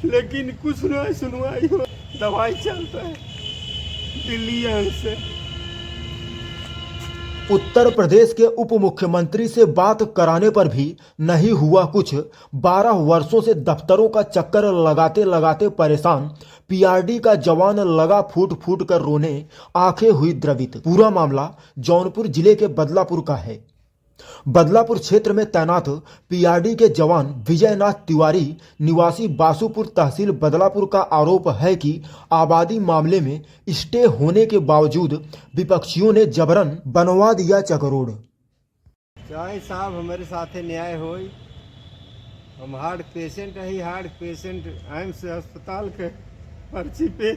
लेकिन कुछ नहीं सुनवाई हो। दवाई चलता है दिल्ली यहाँ से। उत्तर प्रदेश के उप मुख्यमंत्री से बात कराने पर भी नहीं हुआ कुछ। 12 वर्षों से दफ्तरों का चक्कर लगाते लगाते परेशान पीआरडी का जवान लगा फूट फूट कर रोने, आंखें हुई द्रवित। पूरा मामला जौनपुर जिले के बदलापुर का है। बदलापुर क्षेत्र में तैनात पीआरडी के जवान विजयनाथ तिवारी निवासी बासुपुर तहसील बदलापुर का आरोप है कि आबादी मामले में स्टे होने के बावजूद विपक्षियों ने जबरन बनवा दिया चकरोड। चाहे साहब हमारे साथ न्याय हो। हम हार्ट पेशेंट है, हार्ट पेशेंट एम्स अस्पताल के पर्ची पे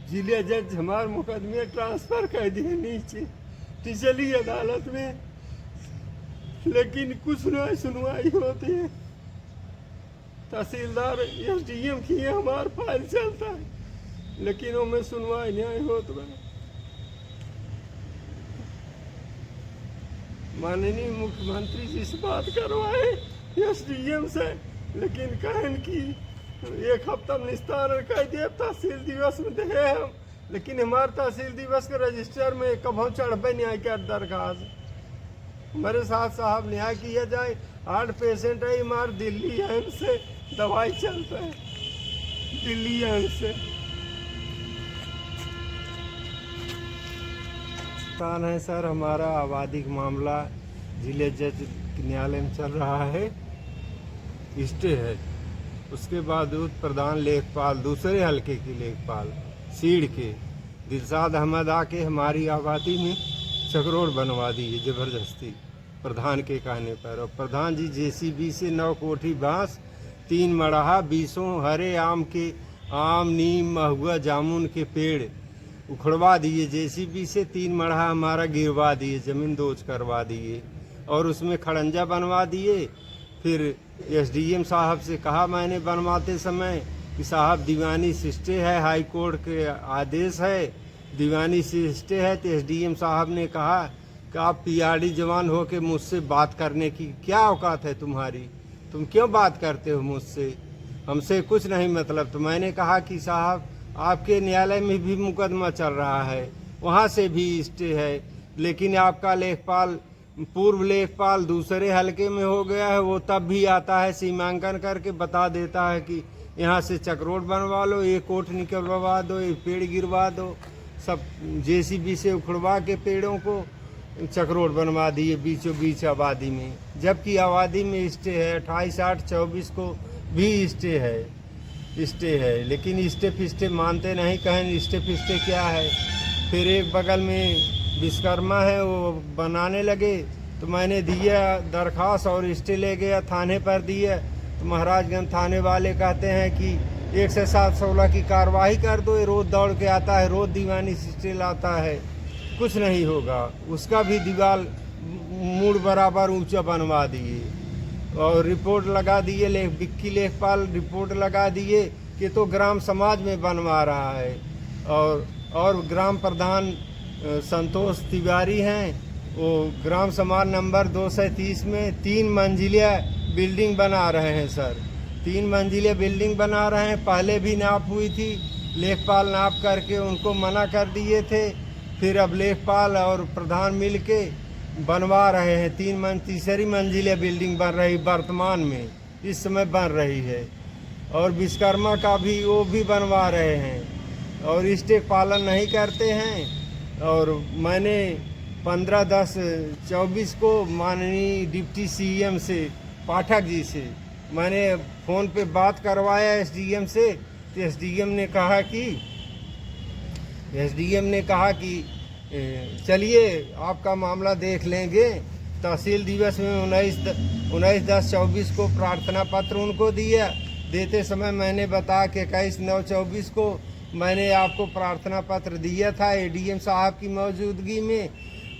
जिले जज हमारे मुकदमे ट्रांसफर कर दिए नीचे टिचली अदालत में, लेकिन कुछ नहीं सुनवाई होती है। तहसीलदार एसडीएम की हमारा फाइल चलता है, लेकिन उनमें सुनवाई नहीं होती। माननीय मुख्यमंत्री जी से बात करवाए एसडीएम से, लेकिन कहन की 1 हफ्ता निस्तारण कर दिए। तहसील दिवस में दे हम, लेकिन हमारे तहसील दिवस के रजिस्टर में कभी चढ़े न्याय का दरखास्त। हमारे साथ साहब न्याय किया जाए। हार्ट पेशेंट है हमारे, दिल्ली एम्स से दवाई चलता है दिल्ली एम्स से। है सर, हमारा आबादी का मामला जिले जज न्यायालय में चल रहा है, स्टे है। उसके बाद प्रधान लेखपाल दूसरे हल्के के लेखपाल सीड़ के दिलशाद अहमद आके हमारी आबादी में चकरोड बनवा दी है जबरदस्ती प्रधान के कहने पर। और प्रधान जी जेसीबी से 9 कोठी बांस, 3 मड़ाहा, 20 हरे आम के नीम महुआ जामुन के पेड़ उखड़वा दिए जेसीबी से। 3 मड़ाहा हमारा गिरवा दिए, जमीन दोज करवा दिए और उसमें खड़ंजा बनवा दिए। फिर एसडीएम साहब से कहा मैंने बनवाते समय कि साहब दीवानी सिस्टे है, हाई कोर्ट के आदेश है, दीवानी सिस्टे है। तो एसडीएम साहब ने कहा कि आप पीआरडी जवान हो के मुझसे बात करने की क्या औकात है तुम्हारी, तुम क्यों बात करते हो मुझसे, हमसे कुछ नहीं मतलब। तो मैंने कहा कि साहब आपके न्यायालय में भी मुकदमा चल रहा है, वहाँ से भी स्टे है, लेकिन आपका लेखपाल पूर्व लेखपाल दूसरे हलके में हो गया है, वो तब भी आता है सीमांकन करके बता देता है कि यहाँ से चकरोड बनवा लो, ये कोट निकलवा दो, ये पेड़ गिरवा दो। सब जेसीबी से उखड़वा के पेड़ों को चकरोड बनवा दिए बीचों बीच आबादी में, जबकि आबादी में स्टे है। 28/8/24 को भी स्टे है, लेकिन स्टे फिस्टे मानते नहीं। कहें स्टे फिस्टे क्या है। फिर एक बगल में विश्वकर्मा है, वो बनाने लगे तो मैंने दिया दरखास्त और स्टे ले गया थाने पर दिया। तो महाराजगंज थाने वाले कहते हैं कि 1 से 7/16 की कार्रवाई कर दो, ये रोज दौड़ के आता है, रोज दीवानी स्टे लाता है, कुछ नहीं होगा। उसका भी दीवार मूड बराबर ऊंचा बनवा दिए और रिपोर्ट लगा दिए। विक्की लेखपाल रिपोर्ट लगा दिए कि तो ग्राम समाज में बनवा रहा है। और ग्राम प्रधान संतोष तिवारी हैं, वो ग्राम समाज नंबर 230 में 3 मंजिला बिल्डिंग बना रहे हैं सर, 3 मंजिले बिल्डिंग बना रहे हैं। पहले भी नाप हुई थी, लेखपाल नाप करके उनको मना कर दिए थे। फिर अब लेखपाल और प्रधान मिल के बनवा रहे हैं। 3 मंजिले बिल्डिंग बन रही वर्तमान में, इस समय बन रही है। और विश्वकर्मा का भी वो भी बनवा रहे हैं और स्टे पालन नहीं करते हैं। और मैंने 15/10/24 को माननीय डिप्टी सीएम से पाठक जी से मैंने फ़ोन पे बात करवाया एसडीएम से। तो एसडीएम ने कहा कि चलिए आपका मामला देख लेंगे। तहसील दिवस में 19/10/24 को प्रार्थना पत्र उनको दिया। देते समय मैंने बताया कि 21/9/24 को मैंने आपको प्रार्थना पत्र दिया था एडीएम साहब की मौजूदगी में।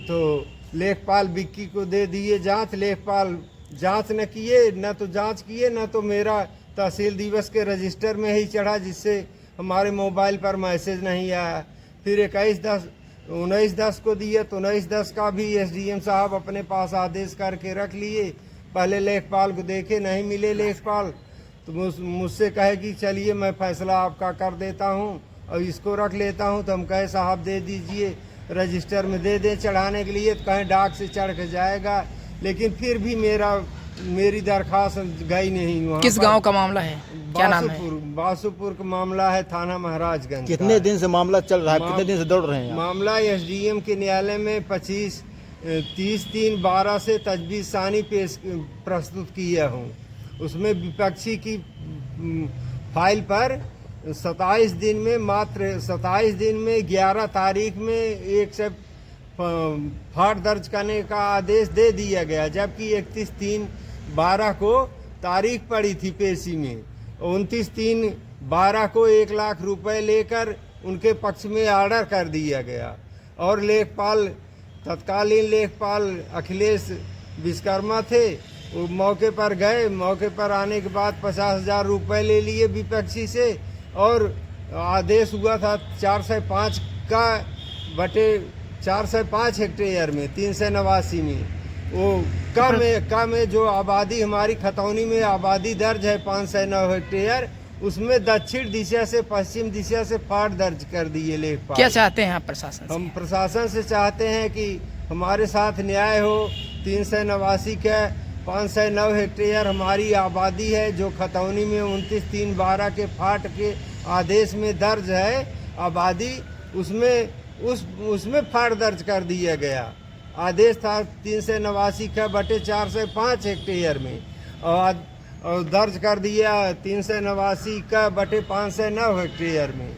तो लेखपाल विक्की को दे दिए जांच। लेखपाल जांच न किए, न तो जांच किए, न तो मेरा तहसील दिवस के रजिस्टर में ही चढ़ा, जिससे हमारे मोबाइल पर मैसेज नहीं आया। फिर 19/10 को दिया तो 19/10 का भी एसडीएम साहब अपने पास आदेश करके रख लिए। पहले लेखपाल को देखे, नहीं मिले लेखपाल, तो मुझसे कहे कि चलिए मैं फैसला आपका कर देता हूँ और इसको रख लेता हूँ। तो हम कहे साहब दे दीजिए, रजिस्टर में दे दें चढ़ाने के लिए। तो कहें डाक से चढ़ के जाएगा, लेकिन फिर भी मेरी दरखास्त गई नहीं वहाँ। किस गांव का मामला है, क्या नाम है? बासुपुर का मामला है, थाना महाराजगंज। कितने दिन से मामला चल रहा है, कितने दिन से दौड़ रहे हैं? मामला एसडीएम के न्यायालय में 30/3/12 से तजवीज़ सानी प्रस्तुत किया हूँ। उसमें विपक्षी की फाइल पर 27 दिन में, मात्र 27 दिन में 11 तारीख में एक से फाड़ दर्ज करने का आदेश दे दिया गया, जबकि 31/3/12 को तारीख पड़ी थी पेशी में। 29/3/12 को 1 लाख रुपए लेकर उनके पक्ष में ऑर्डर कर दिया गया और लेखपाल, तत्कालीन लेखपाल अखिलेश विश्वकर्मा थे, वो मौके पर गए। मौके पर आने के बाद 50,000 रुपये ले लिए विपक्षी से और आदेश हुआ था 405 का बटे 405 हेक्टेयर में 389 में। वो कम में जो आबादी हमारी खतौनी में आबादी दर्ज है 509 हेक्टेयर, उसमें दक्षिण दिशा से पश्चिम दिशा से फाड़ दर्ज कर दिए लेखपाल। क्या चाहते हैं आप प्रशासन से? हम प्रशासन से चाहते हैं कि हमारे साथ न्याय हो। 389 का 509 हेक्टेयर हमारी आबादी है, जो खतौनी में 29/3/12 के फाट के आदेश में दर्ज है आबादी, उसमें फाड़ दर्ज कर दिया गया। आदेश था 389 का बटे 405 हेक्टेयर में और दर्ज कर दिया 389 का बटे 509 हेक्टेयर में।